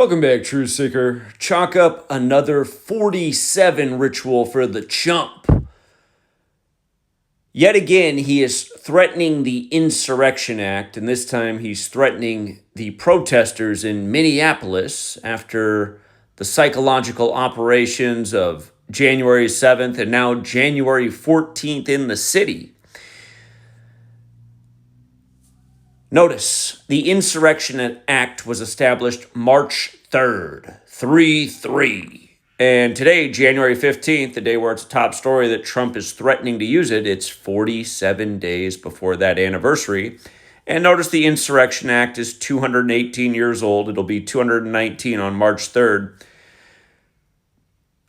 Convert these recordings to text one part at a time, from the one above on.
Welcome back, Truth Seeker. Chalk up another 47 ritual for the chump. Yet again, he is threatening the Insurrection Act, and this time he's threatening the protesters in Minneapolis after the psychological operations of January 7th and now January 14th in the city. Notice, the Insurrection Act was established March 3rd, 3-3. And today, January 15th, the day where it's a top story that Trump is threatening to use it, it's 47 days before that anniversary. And notice the Insurrection Act is 218 years old. It'll be 219 on March 3rd.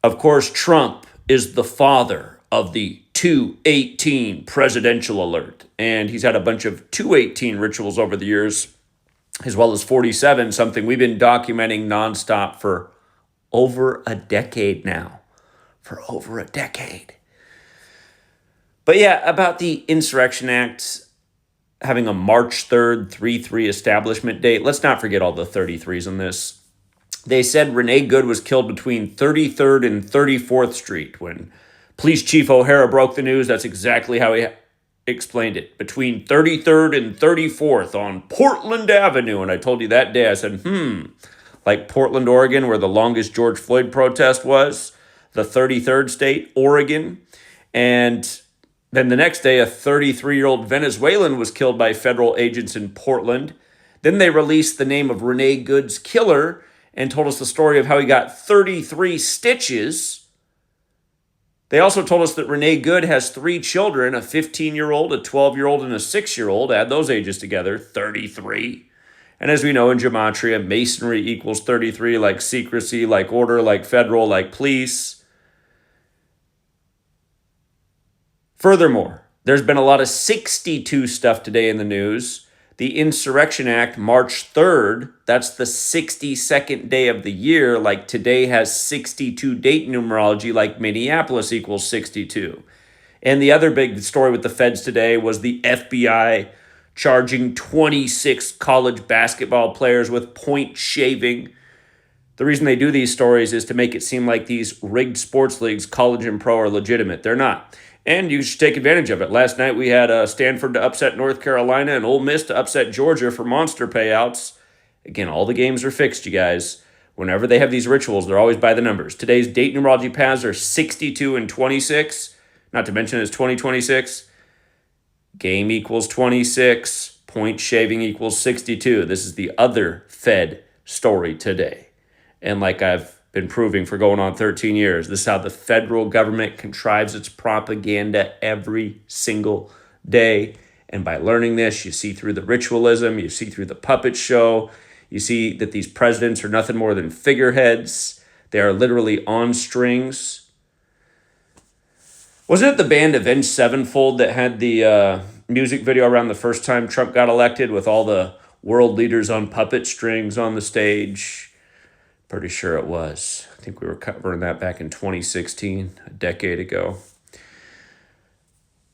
Of course, Trump is the father of the 218 presidential alert. And he's had a bunch of 218 rituals over the years, as well as 47, something we've been documenting nonstop for over a decade now. For over a decade. But yeah, about the Insurrection Act having a March 3rd, 3-3 establishment date, let's not forget all the 33s on this. They said Renee Good was killed between 33rd and 34th Street. When Police Chief O'Hara broke the news, that's exactly how he explained it. Between 33rd and 34th on Portland Avenue. And I told you that day, I said, like Portland, Oregon, where the longest George Floyd protest was, the 33rd state, Oregon. And then the next day, a 33-year-old Venezuelan was killed by federal agents in Portland. Then they released the name of Renee Good's killer and told us the story of how he got 33 stitches. They also told us that Renee Good has 3 children, a 15-year-old, a 12-year-old, and a 6-year-old. Add those ages together, 33. And as we know in Gematria, masonry equals 33, like secrecy, like order, like federal, like police. Furthermore, there's been a lot of 62 stuff today in the news. The Insurrection Act, March 3rd, that's the 62nd day of the year, like today has 62 date numerology, like Minneapolis equals 62. And the other big story with the feds today was the FBI charging 26 college basketball players with point shaving. The reason they do these stories is to make it seem like these rigged sports leagues, college and pro, are legitimate. They're not. And you should take advantage of it. Last night we had Stanford to upset North Carolina and Ole Miss to upset Georgia for monster payouts. Again, all the games are fixed, you guys. Whenever they have these rituals, they're always by the numbers. Today's date numerology paths are 62 and 26. Not to mention it's 2026. Game equals 26. Point shaving equals 62. This is the other Fed story today. And like I've been proving for going on 13 years, this is how the federal government contrives its propaganda every single day. And by learning this, you see through the ritualism, you see through the puppet show, you see that these presidents are nothing more than figureheads. They are literally on strings. Wasn't it the band Avenged Sevenfold that had the music video around the first time Trump got elected with all the world leaders on puppet strings on the stage? Pretty sure it was. I think we were covering that back in 2016, a decade ago.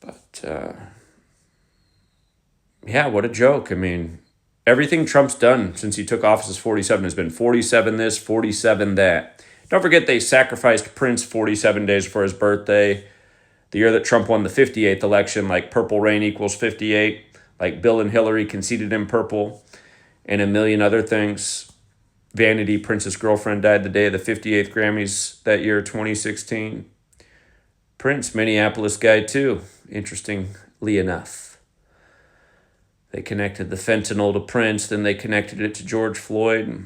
But, yeah, what a joke. I mean, everything Trump's done since he took office as 47 has been 47 this, 47 that. Don't forget they sacrificed Prince 47 days before his birthday. The year that Trump won the 58th election, like purple rain equals 58, like Bill and Hillary conceded him purple, and a million other things. Vanity, Prince's girlfriend, died the day of the 58th Grammys that year, 2016. Prince, Minneapolis guy too, interestingly enough. They connected the fentanyl to Prince, then they connected it to George Floyd.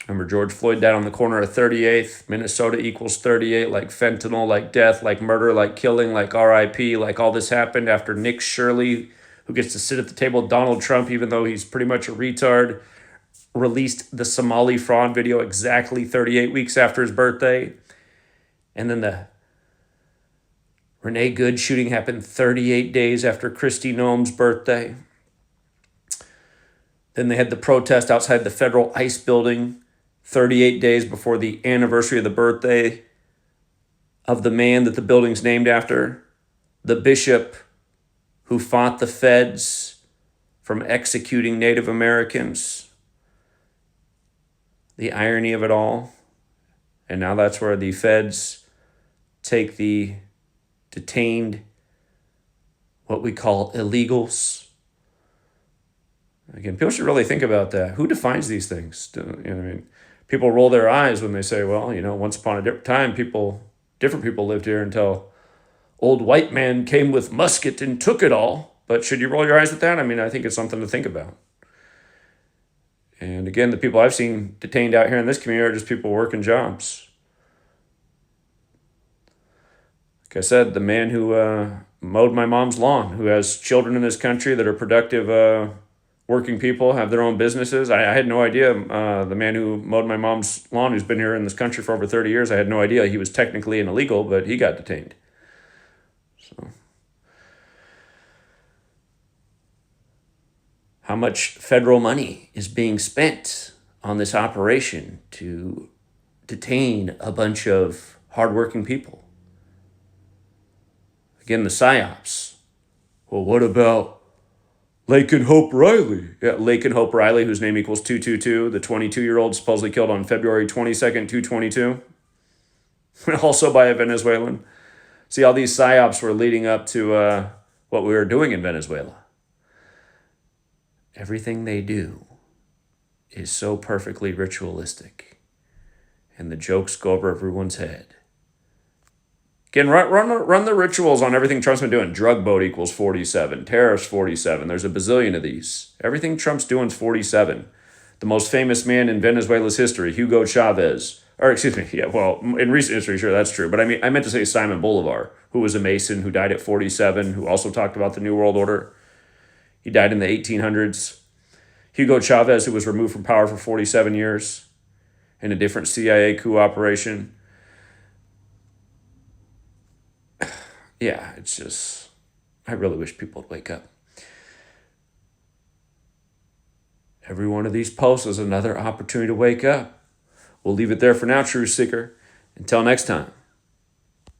Remember, George Floyd died on the corner of 38th. Minnesota equals 38, like fentanyl, like death, like murder, like killing, like RIP, like all this happened after Nick Shirley, who gets to sit at the table with Donald Trump, even though he's pretty much a retard, released the Somali fraud video exactly 38 weeks after his birthday. And then the Renee Good shooting happened 38 days after Kristi Noem's birthday. Then they had the protest outside the federal ICE building 38 days before the anniversary of the birthday of the man that the building's named after, the bishop who fought the feds from executing Native Americans. The irony of it all. And now that's where the feds take the detained, what we call illegals. Again, people should really think about that. Who defines these things? People roll their eyes when they say, well, once upon a different time, different people lived here until old white man came with musket and took it all. But should you roll your eyes at that? I think it's something to think about. And again, the people I've seen detained out here in this community are just people working jobs. Like I said, the man who mowed my mom's lawn, who has children in this country that are productive working people, have their own businesses. I had no idea. The man who mowed my mom's lawn, who's been here in this country for over 30 years, I had no idea he was technically an illegal, but he got detained. So, how much federal money is being spent on this operation to detain a bunch of hardworking people? Again, the PSYOPs. Well, what about Lake and Hope Riley? Yeah, Lake and Hope Riley, whose name equals 222, the 22-year-old supposedly killed on February 22nd, 222, also by a Venezuelan. See, all these PSYOPs were leading up to what we were doing in Venezuela. Everything they do is so perfectly ritualistic, and the jokes go over everyone's head. Again, run the rituals on everything Trump's been doing. Drug boat equals 47. Tariffs, 47. There's a bazillion of these. Everything Trump's doing is 47. The most famous man in Venezuela's history, Hugo Chavez. Or, excuse me, yeah, well, in recent history, sure, that's true. But I meant to say Simon Bolivar, who was a Mason, who died at 47, who also talked about the New World Order. He died in the 1800s. Hugo Chavez, who was removed from power for 47 years in a different CIA coup operation. Yeah, it's just, I really wish people would wake up. Every one of these posts is another opportunity to wake up. We'll leave it there for now, Truth Seeker. Until next time.